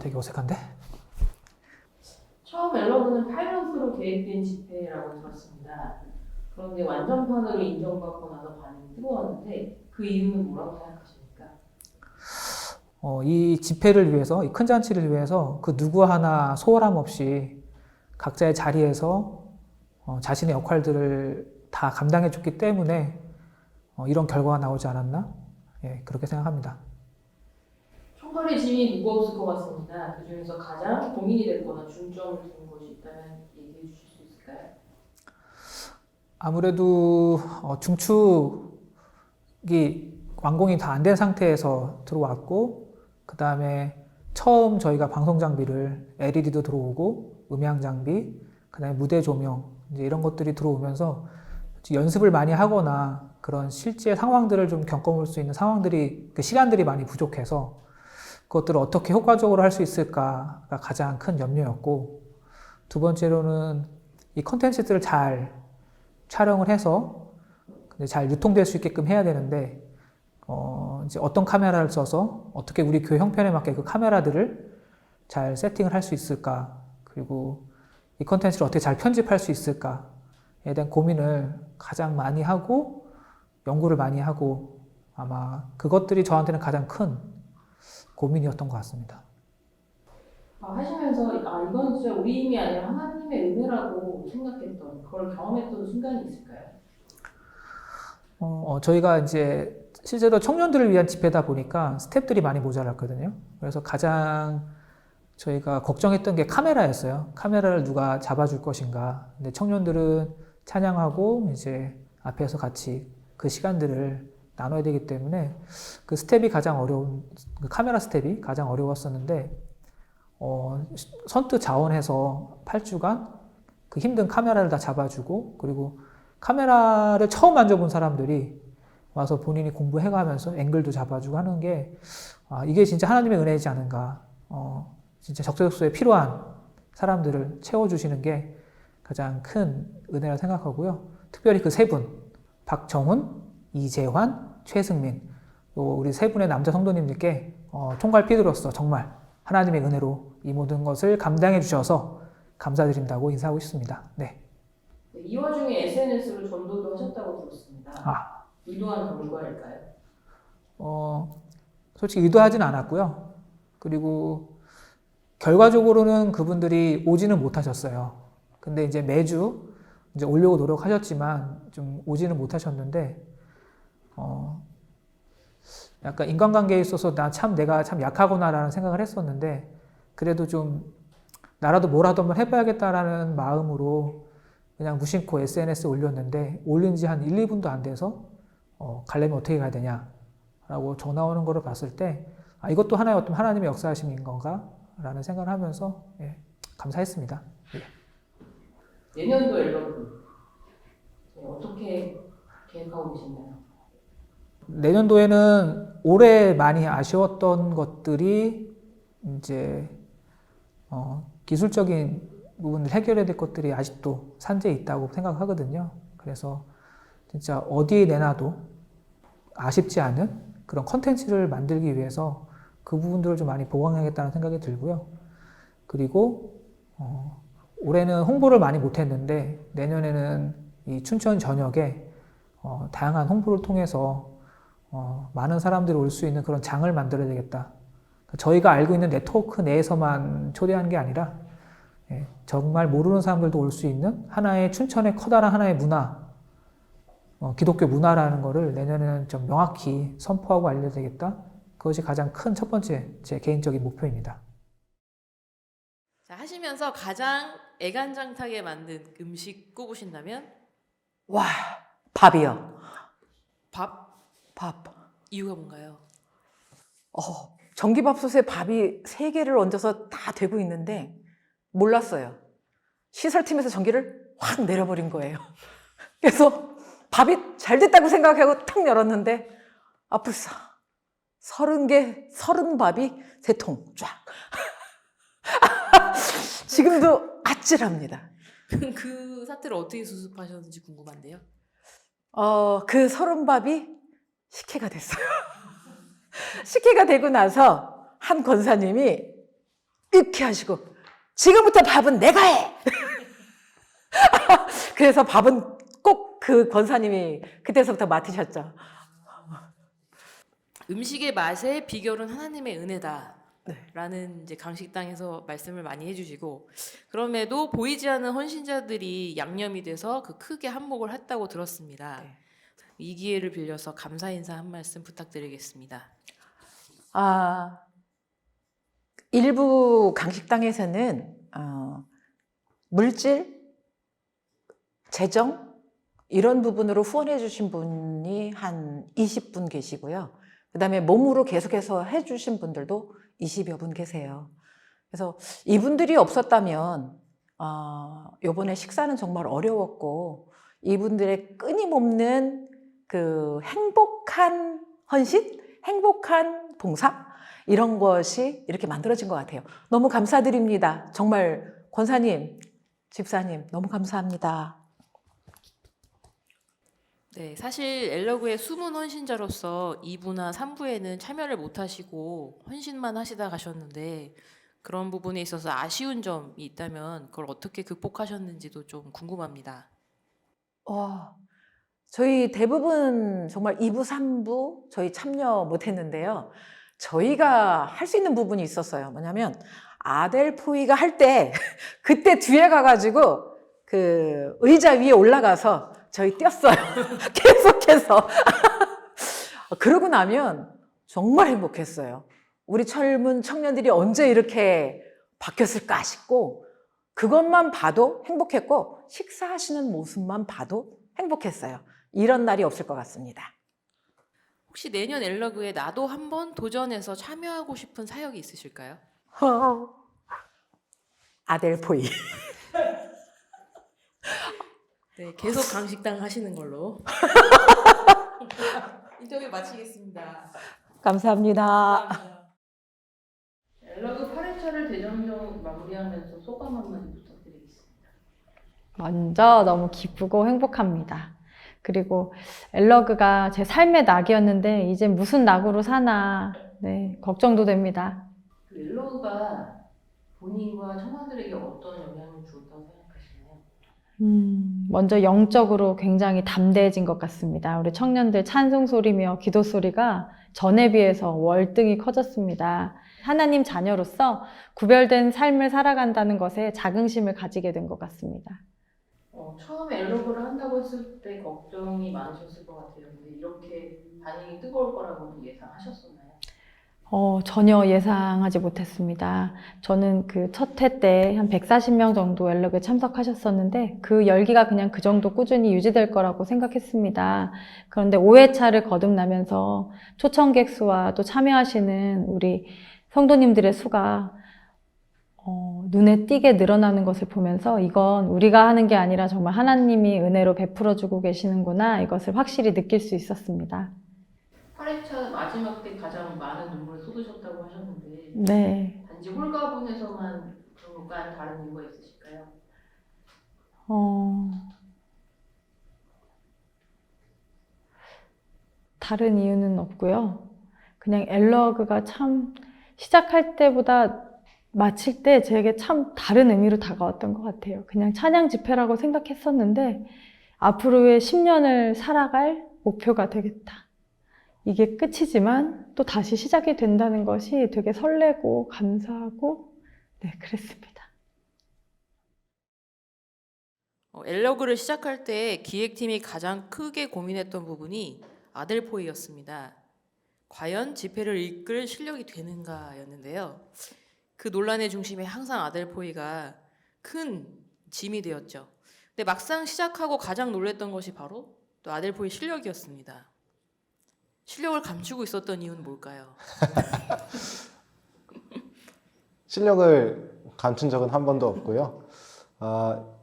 되게 어색한데? 처음 앨범은 파일럿으로 계획된 집회라고 들었습니다. 그런데 완전판으로 인정받고 나서 반응이 뜨거웠는데 그 이유는 뭐라고 생각하십니까? 이 집회를 위해서, 이 큰 잔치를 위해서 그 누구 하나 소홀함 없이 각자의 자리에서 자신의 역할들을 다 감당해줬기 때문에 이런 결과가 나오지 않았나? 예, 그렇게 생각합니다. 총괄의 짐이 무거웠을 것 같습니다. 그 중에서 가장 고민이 됐거나 중점을 둔 것이 있다면 얘기해 주실 수 있을까요? 아무래도 중축이 완공이 다 안 된 상태에서 들어왔고, 그 다음에 처음 저희가 방송 장비를 LED도 들어오고, 음향 장비, 그 다음에 무대 조명, 이제 이런 것들이 들어오면서 연습을 많이 하거나 그런 실제 상황들을 좀 겪어볼 수 있는 상황들이, 그 시간들이 많이 부족해서 그것들을 어떻게 효과적으로 할 수 있을까가 가장 큰 염려였고, 두 번째로는 이 컨텐츠들을 잘 촬영을 해서 잘 유통될 수 있게끔 해야 되는데, 이제 어떤 카메라를 써서 어떻게 우리 교회 형편에 맞게 그 카메라들을 잘 세팅을 할 수 있을까, 그리고 이 컨텐츠를 어떻게 잘 편집할 수 있을까에 대한 고민을 가장 많이 하고 연구를 많이 하고, 아마 그것들이 저한테는 가장 큰 고민이었던 것 같습니다. 하시면서 이건 진짜 우리 힘이 아니라 하나님의 은혜라고 생각했던, 그걸 경험했던 순간이 있을까요? 저희가 이제 실제로 청년들을 위한 집회다 보니까 스태프들이 많이 모자랐거든요. 그래서 가장 저희가 걱정했던 게 카메라였어요. 카메라를 누가 잡아줄 것인가. 근데 청년들은 찬양하고 이제 앞에서 같이 그 시간들을 나눠야 되기 때문에 그 스텝이 가장 그 카메라 스텝이 가장 어려웠었는데, 선뜻 자원해서 8주간 그 힘든 카메라를 다 잡아주고, 그리고 카메라를 처음 만져본 사람들이 와서 본인이 공부해가면서 앵글도 잡아주고 하는 게, 이게 진짜 하나님의 은혜이지 않은가. 진짜 적재적소에 필요한 사람들을 채워주시는 게 가장 큰 은혜라 생각하고요. 특별히 그 세 분, 박정훈, 이재환, 최승민, 우리 세 분의 남자 성도님들께 총괄 피드로서 정말 하나님의 은혜로 이 모든 것을 감당해 주셔서 감사드린다고 인사하고 싶습니다. 네. 이 와중에 SNS로 전도도 하셨다고 들었습니다. 의도한 결과일까요? 솔직히 의도하진 않았고요. 그리고 결과적으로는 그분들이 오지는 못하셨어요. 근데 이제 매주 이제 오려고 노력하셨지만 좀 오지는 못하셨는데, 약간 인간관계에 있어서 내가 참 약하구나라는 생각을 했었는데, 그래도 좀 나라도 뭐라도 한번 해봐야겠다라는 마음으로 그냥 무심코 SNS에 올렸는데, 올린 지 한 1, 2분도 안 돼서 가려면 어떻게 가야 되냐라고 전화 오는 거를 봤을 때, 이것도 하나의 어떤 하나님의 역사하심인 건가? 라는 생각을 하면서 감사했습니다. 내년도 앨범 어떻게 계획하고 계시나요? 내년도에는 올해 많이 아쉬웠던 것들이 이제 기술적인 부분을 해결해야 될 것들이 아직도 산재에 있다고 생각하거든요. 그래서 진짜 어디에 내놔도 아쉽지 않은 그런 컨텐츠를 만들기 위해서 그 부분들을 좀 많이 보강해야겠다는 생각이 들고요. 그리고 올해는 홍보를 많이 못했는데, 내년에는 이 춘천 전역에 다양한 홍보를 통해서 많은 사람들이 올 수 있는 그런 장을 만들어야 되겠다. 저희가 알고 있는 네트워크 내에서만 초대하는 게 아니라 정말 모르는 사람들도 올 수 있는 하나의 춘천의 커다란 하나의 문화, 기독교 문화라는 거를 내년에는 좀 명확히 선포하고 알려야 되겠다. 그것이 가장 큰 첫 번째 제 개인적인 목표입니다. 자, 하시면서 가장 애간장타게 만든 음식 꼽으신다면? 와, 밥이요. 밥? 밥. 이유가 뭔가요? 전기밥솥에 밥이 3개를 얹어서 다 되고 있는데 몰랐어요. 시설팀에서 전기를 확 내려버린 거예요. 그래서 밥이 잘 됐다고 생각하고 탁 열었는데 아플싸 30개, 30밥이 3통 쫙. 지금도 아찔합니다. 그 사태를 어떻게 수습하셨는지 궁금한데요. 그 30밥이 식혜가 됐어요. 식혜가 되고 나서 한 권사님이 이렇게 하시고 지금부터 밥은 내가 해. 그래서 밥은 꼭 그 권사님이 그때서부터 맡으셨죠. 음식의 맛의 비결은 하나님의 은혜다. 네. 라는 이제 강식당에서 말씀을 많이 해주시고, 그럼에도 보이지 않는 헌신자들이 양념이 돼서 그 크게 한몫을 했다고 들었습니다. 네. 이 기회를 빌려서 감사 인사 한 말씀 부탁드리겠습니다. 일부 강식당에서는 물질, 재정 이런 부분으로 후원해 주신 분이 한 20분 계시고요. 그 다음에 몸으로 계속해서 해 주신 분들도 20여 분 계세요. 그래서 이분들이 없었다면 요번에 식사는 정말 어려웠고, 이분들의 끊임없는 그 행복한 헌신, 행복한 봉사 이런 것이 이렇게 만들어진 것 같아요. 너무 감사드립니다. 정말 권사님, 집사님 너무 감사합니다. 네, 사실 엘러그의 숨은 헌신자로서 2부나 3부에는 참여를 못하시고 헌신만 하시다 가셨는데, 그런 부분에 있어서 아쉬운 점이 있다면 그걸 어떻게 극복하셨는지도 좀 궁금합니다. 저희 대부분 정말 2부, 3부 저희 참여 못했는데요. 저희가 할 수 있는 부분이 있었어요. 뭐냐면 아델포이가 할 때 그때 뒤에 가가지고 그 의자 위에 올라가서 저희 뛰었어요. 계속해서. 그러고 나면 정말 행복했어요. 우리 젊은 청년들이 언제 이렇게 바뀌었을까 싶고, 그것만 봐도 행복했고, 식사하시는 모습만 봐도 행복했어요. 이런 날이 없을 것 같습니다. 혹시 내년 엘러그에 나도 한번 도전해서 참여하고 싶은 사역이 있으실까요? 아델포이. 네, 계속 강식당 하시는 걸로. 인터뷰 마치겠습니다. 감사합니다. 엘러그 8회차를 대전점 마무리하면서 소감 한마디 부탁드리겠습니다. 먼저 너무 기쁘고 행복합니다. 그리고 엘러그가 제 삶의 낙이었는데 이제 무슨 낙으로 사나, 네, 걱정도 됩니다. 그 엘러그가 본인과 청년들에게 어떤 영향을 주었다고 생각하시나요? 먼저 영적으로 굉장히 담대해진 것 같습니다. 우리 청년들 찬송 소리며 기도 소리가 전에 비해서 월등히 커졌습니다. 하나님 자녀로서 구별된 삶을 살아간다는 것에 자긍심을 가지게 된 것 같습니다. 처음에 엘러그를 한다고 했을 때 걱정이 많으셨을 것 같아요. 근데 이렇게 반응이 뜨거울 거라고는 예상하셨었나요? 전혀 예상하지 못했습니다. 저는 그 첫 회 때 한 140명 정도 엘러그에 참석하셨었는데 그 열기가 그냥 그 정도 꾸준히 유지될 거라고 생각했습니다. 그런데 5회차를 거듭나면서 초청객 수와 또 참여하시는 우리 성도님들의 수가 눈에 띄게 늘어나는 것을 보면서 이건 우리가 하는 게 아니라 정말 하나님이 은혜로 베풀어주고 계시는구나, 이것을 확실히 느낄 수 있었습니다. 8회차 마지막 때 가장 많은 눈물을 쏟으셨다고 하셨는데 네. 단지 홀가분해서만 그런 것과 다른 이유가 있으실까요? 다른 이유는 없고요. 그냥 엘러그가 참 시작할 때보다 마칠 때 제게 참 다른 의미로 다가왔던 것 같아요. 그냥 찬양 집회라고 생각했었는데 앞으로의 10년을 살아갈 목표가 되겠다. 이게 끝이지만 또 다시 시작이 된다는 것이 되게 설레고 감사하고, 네, 그랬습니다. 엘러그를 시작할 때 기획팀이 가장 크게 고민했던 부분이 아델포이였습니다. 과연 집회를 이끌 실력이 되는가였는데요. 그 논란의 중심에 항상 아델포이가 큰 짐이 되었죠. 근데 막상 시작하고 가장 놀랬던 것이 바로 또 아델포이 실력이었습니다. 실력을 감추고 있었던 이유는 뭘까요? 실력을 감춘 적은 한 번도 없고요.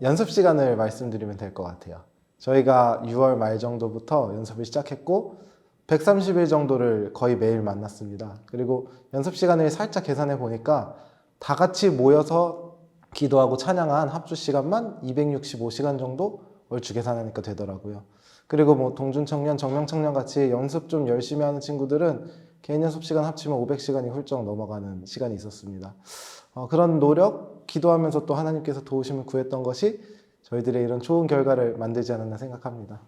연습 시간을 말씀드리면 될 것 같아요. 저희가 6월 말 정도부터 연습을 시작했고 130일 정도를 거의 매일 만났습니다. 그리고 연습 시간을 살짝 계산해 보니까 다 같이 모여서 기도하고 찬양한 합주 시간만 265시간 정도 얼추 계산하니까 되더라고요. 그리고 뭐 동준 청년, 정명 청년 같이 연습 좀 열심히 하는 친구들은 개인 연습 시간 합치면 500시간이 훌쩍 넘어가는 시간이 있었습니다. 그런 노력, 기도하면서 또 하나님께서 도우심을 구했던 것이 저희들의 이런 좋은 결과를 만들지 않았나 생각합니다.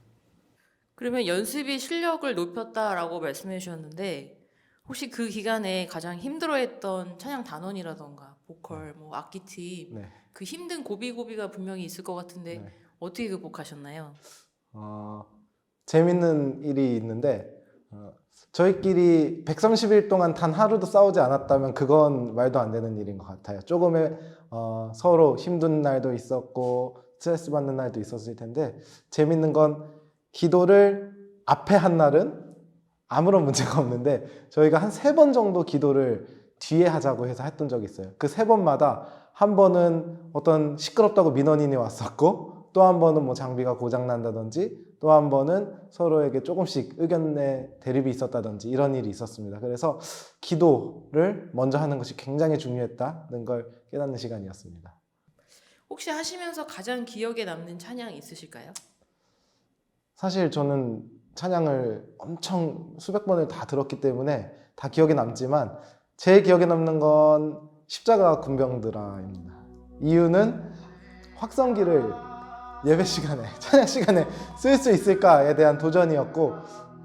그러면 연습이 실력을 높였다라고 말씀해 주셨는데 혹시 그 기간에 가장 힘들어했던 찬양 단원이라던가 보컬, 뭐 악기팀 네. 그 힘든 고비가 분명히 있을 것 같은데 네. 어떻게 극복하셨나요? 재밌는 일이 있는데 저희끼리 130일 동안 단 하루도 싸우지 않았다면 그건 말도 안 되는 일인 것 같아요. 조금의 서로 힘든 날도 있었고 스트레스 받는 날도 있었을 텐데 재밌는 건 기도를 앞에 한 날은 아무런 문제가 없는데 저희가 한 3번 정도 기도를 뒤에 하자고 해서 했던 적이 있어요. 그 3번마다 한 번은 어떤 시끄럽다고 민원인이 왔었고 또 한 번은 뭐 장비가 고장 난다든지 또 한 번은 서로에게 조금씩 의견의 대립이 있었다든지 이런 일이 있었습니다. 그래서 기도를 먼저 하는 것이 굉장히 중요했다는 걸 깨닫는 시간이었습니다. 혹시 하시면서 가장 기억에 남는 찬양 있으실까요? 사실 저는 찬양을 엄청 수백 번을 다 들었기 때문에 다 기억에 남지만 제일 기억에 남는 건 십자가 군병들아입니다. 이유는 확성기를 예배 시간에, 찬양 시간에 쓸 수 있을까에 대한 도전이었고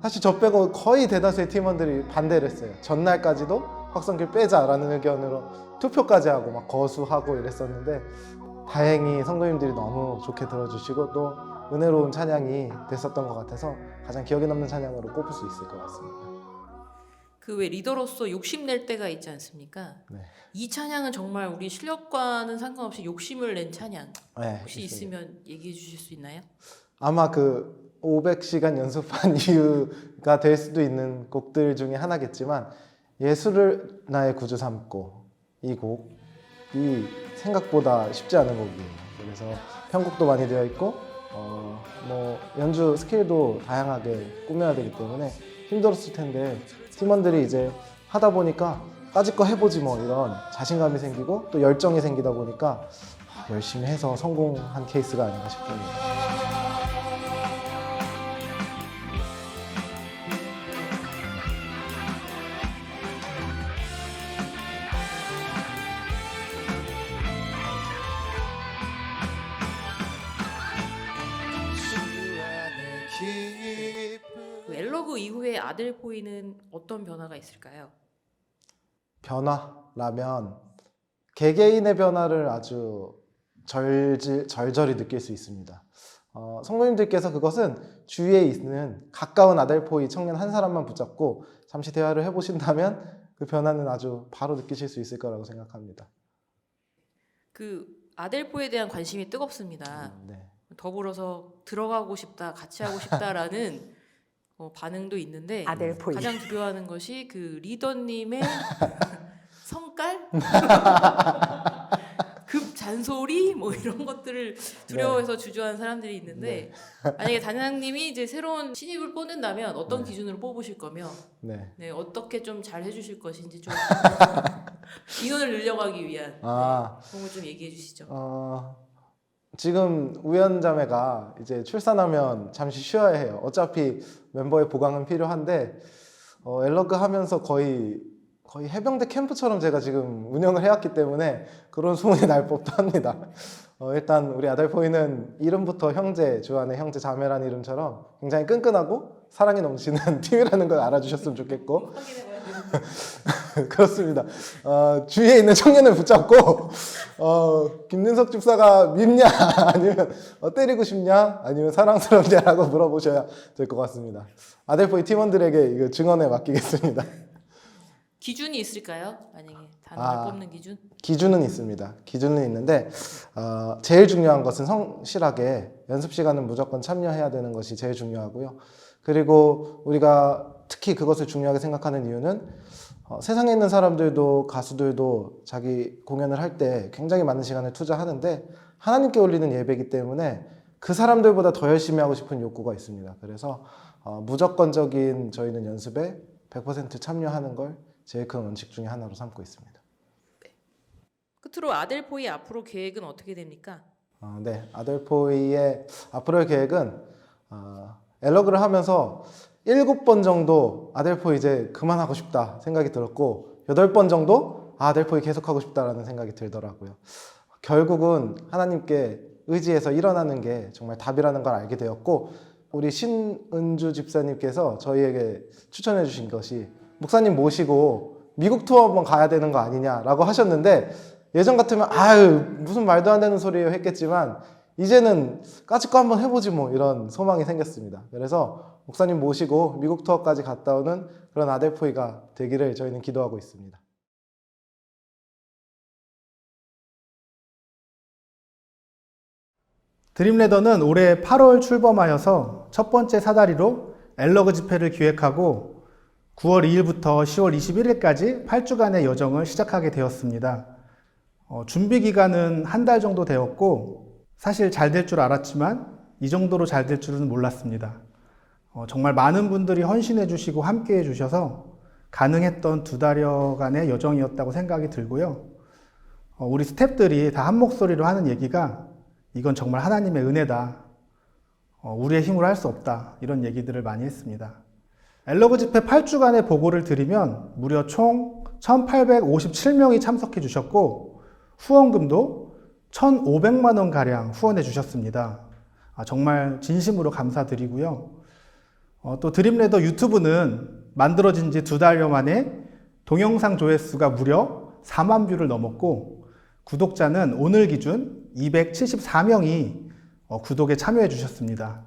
사실 저 빼고 거의 대다수의 팀원들이 반대를 했어요. 전날까지도 확성기를 빼자라는 의견으로 투표까지 하고 막 거수하고 이랬었는데 다행히 성도님들이 너무 좋게 들어주시고 또 은혜로운 찬양이 됐었던 것 같아서 가장 기억에 남는 찬양으로 꼽을 수 있을 것 같습니다. 그 왜 리더로서 욕심낼 때가 있지 않습니까? 네. 이 찬양은 정말 우리 실력과는 상관없이 욕심을 낸 찬양 네, 혹시 있습니다. 있으면 얘기해 주실 수 있나요? 아마 그 500시간 연습한 이유가 될 수도 있는 곡들 중에 하나겠지만 예수를 나의 구주 삼고 이 곡이 생각보다 쉽지 않은 곡이에요. 그래서 편곡도 많이 되어 있고 뭐 연주 스킬도 다양하게 꾸며야 되기 때문에 힘들었을 텐데 팀원들이 이제 하다 보니까 까짓 거 해보지 뭐 이런 자신감이 생기고 또 열정이 생기다 보니까 열심히 해서 성공한 케이스가 아닌가 싶습니다. 그 엘러그 이후에 아델포이는 어떤 변화가 있을까요? 변화라면 개개인의 변화를 아주 절절히 느낄 수 있습니다. 성도님들께서 그것은 주위에 있는 가까운 아델포이 청년 한 사람만 붙잡고 잠시 대화를 해보신다면 그 변화는 아주 바로 느끼실 수 있을 거라고 생각합니다. 그 아델포에 대한 관심이 뜨겁습니다. 네. 더불어서 들어가고 싶다, 같이 하고 싶다라는 반응도 있는데 아델포이. 가장 두려워하는 것이 그 리더님의 성깔, 급 잔소리 뭐 이런 것들을 두려워해서 주저하는 사람들이 있는데 만약에 단장님이 이제 새로운 신입을 뽑는다면 어떤 네. 기준으로 뽑으실 거며 네. 네, 어떻게 좀 잘 해주실 것인지 좀 인원을 늘려가기 위한 그런 걸 좀 얘기해 주시죠. 지금 우연자매가 이제 출산하면 잠시 쉬어야 해요. 어차피 멤버의 보강은 필요한데 엘러그 하면서 거의 해병대 캠프처럼 제가 지금 운영을 해왔기 때문에 그런 소문이 날 법도 합니다. 일단 우리 아달포이는 이름부터 형제, 주안의 형제 자매라는 이름처럼 굉장히 끈끈하고 사랑이 넘치는 팀이라는 걸 알아주셨으면 좋겠고 그렇습니다. 주위에 있는 청년을 붙잡고 김윤석 집사가 밉냐 아니면 때리고 싶냐 아니면 사랑스럽냐라고 물어보셔야 될 것 같습니다. 아델포이 팀원들에게 이거 증언에 맡기겠습니다. 기준이 있을까요? 만약에 단원을 뽑는 기준? 기준은 있습니다. 기준은 있는데 제일 중요한 것은 성실하게 연습 시간은 무조건 참여해야 되는 것이 제일 중요하고요. 그리고 우리가 특히 그것을 중요하게 생각하는 이유는 세상에 있는 사람들도 가수들도 자기 공연을 할 때 굉장히 많은 시간을 투자하는데 하나님께 올리는 예배이기 때문에 그 사람들보다 더 열심히 하고 싶은 욕구가 있습니다. 그래서 무조건적인 저희는 연습에 100% 참여하는 걸 제일 큰 원칙 중에 하나로 삼고 있습니다. 끝으로 아델포이 앞으로 계획은 어떻게 됩니까? 네, 아델포이의 앞으로의 계획은 엘러그를 하면서 7번 정도 아델포이 이제 그만하고 싶다 생각이 들었고 8번 정도 아델포이 계속하고 싶다라는 생각이 들더라고요. 결국은 하나님께 의지해서 일어나는 게 정말 답이라는 걸 알게 되었고, 우리 신은주 집사님께서 저희에게 추천해 주신 것이 목사님 모시고 미국 투어 한번 가야 되는 거 아니냐라고 하셨는데, 예전 같으면 아유 무슨 말도 안 되는 소리예요 했겠지만 이제는 까짓거 한번 해보지 뭐 이런 소망이 생겼습니다. 그래서 목사님 모시고 미국 투어까지 갔다 오는 그런 아델포이가 되기를 저희는 기도하고 있습니다. 드림레더는 올해 8월 출범하여서 첫 번째 사다리로 엘러그 집회를 기획하고 9월 2일부터 10월 21일까지 8주간의 여정을 시작하게 되었습니다. 준비 기간은 한 달 정도 되었고, 사실 잘 될 줄 알았지만 이 정도로 잘 될 줄은 몰랐습니다. 정말 많은 분들이 헌신해 주시고 함께 해 주셔서 가능했던 2달여간의 여정이었다고 생각이 들고요. 우리 스태프들이 다 한 목소리로 하는 얘기가 이건 정말 하나님의 은혜다. 우리의 힘으로 할 수 없다. 이런 얘기들을 많이 했습니다. 엘러그 집회 8주간의 보고를 드리면 무려 총 1,857명이 참석해 주셨고, 후원금도 1,500만 원 가량 후원해 주셨습니다. 정말 진심으로 감사드리고요. 또 드림레더 유튜브는 만들어진 지 2달여 만에 동영상 조회수가 무려 4만 뷰를 넘었고, 구독자는 오늘 기준 274명이 구독에 참여해 주셨습니다.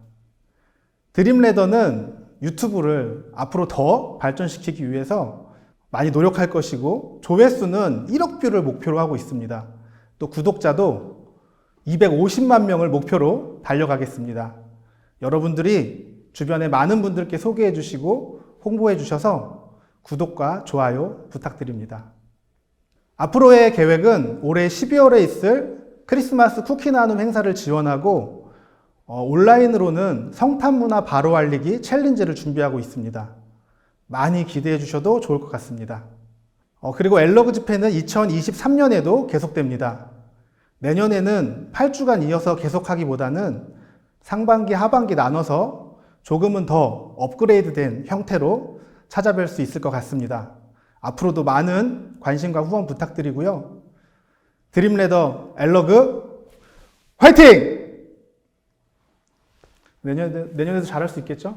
드림레더는 유튜브를 앞으로 더 발전시키기 위해서 많이 노력할 것이고, 조회수는 1억 뷰를 목표로 하고 있습니다. 또 구독자도 250만 명을 목표로 달려가겠습니다. 여러분들이 주변에 많은 분들께 소개해 주시고 홍보해 주셔서 구독과 좋아요 부탁드립니다. 앞으로의 계획은 올해 12월에 있을 크리스마스 쿠키 나눔 행사를 지원하고, 온라인으로는 성탄문화 바로 알리기 챌린지를 준비하고 있습니다. 많이 기대해 주셔도 좋을 것 같습니다. 그리고 엘러그 집회는 2023년에도 계속됩니다. 내년에는 8주간 이어서 계속하기보다는 상반기, 하반기 나눠서 조금은 더 업그레이드된 형태로 찾아뵐 수 있을 것 같습니다. 앞으로도 많은 관심과 후원 부탁드리고요. 드림레더 엘러그 화이팅! 내년에도 잘할 수 있겠죠?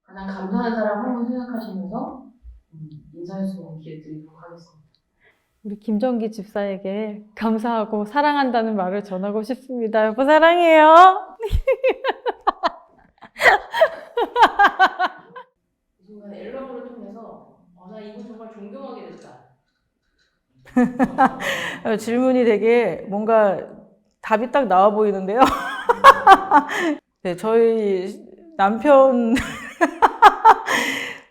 가장 감사한 사람 한 분 생각하시면서 인사해 주는 기회 드리도록 하겠습니다. 우리 김정기 집사에게 감사하고 사랑한다는 말을 전하고 싶습니다. 여보 사랑해요. 이 순간 엘러브를 통해서 나 이분 정말 존경하게 됐다. 질문이 되게 뭔가 답이 딱 나와 보이는데요. 네, 저희 남편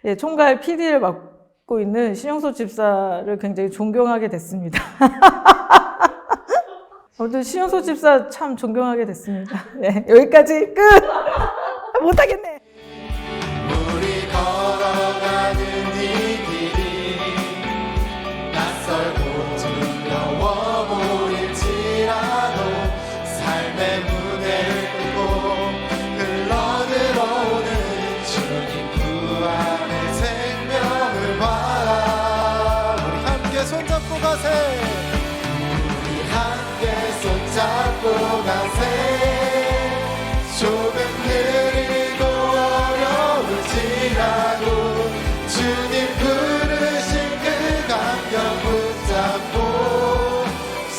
네, 총괄 PD를 맡고 있는 신영소 집사를 굉장히 존경하게 됐습니다. 아무튼 신영소 집사 참 존경하게 됐습니다. 네, 여기까지 끝! 못하겠네. 우리 걸어가는 이 길이 낯설고 두려워 보일지라도 삶의 무대를 고 흘러들어오는 주님 그 안에 생명을 봐라. 우리 함께 손잡고 가세. 우리 함께 손잡고 가세. 조금 느리고 어려울지라도 주님 부르신 그 감격 붙잡고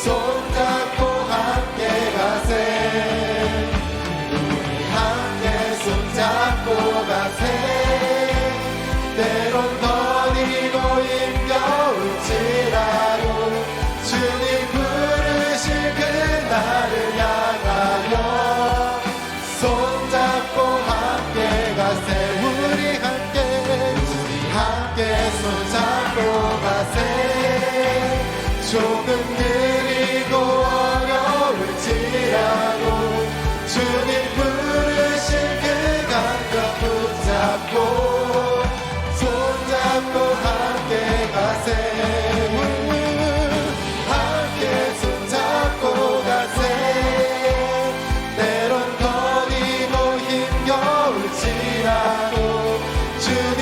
손잡고 함께 가세. 우리 함께 손잡고 가세. 때론 거리고 힘겨울지라도 주님 부르신 그날을 향하여 손잡고 함께 가세. 우리 함께 손잡고 가세. 조금 느리고 어려울지라도 주님 부르신 그 감격 붙잡고 손잡고 함께 가세. 함께 손잡고 가세. 때론 거리고 힘겨울지라도 주님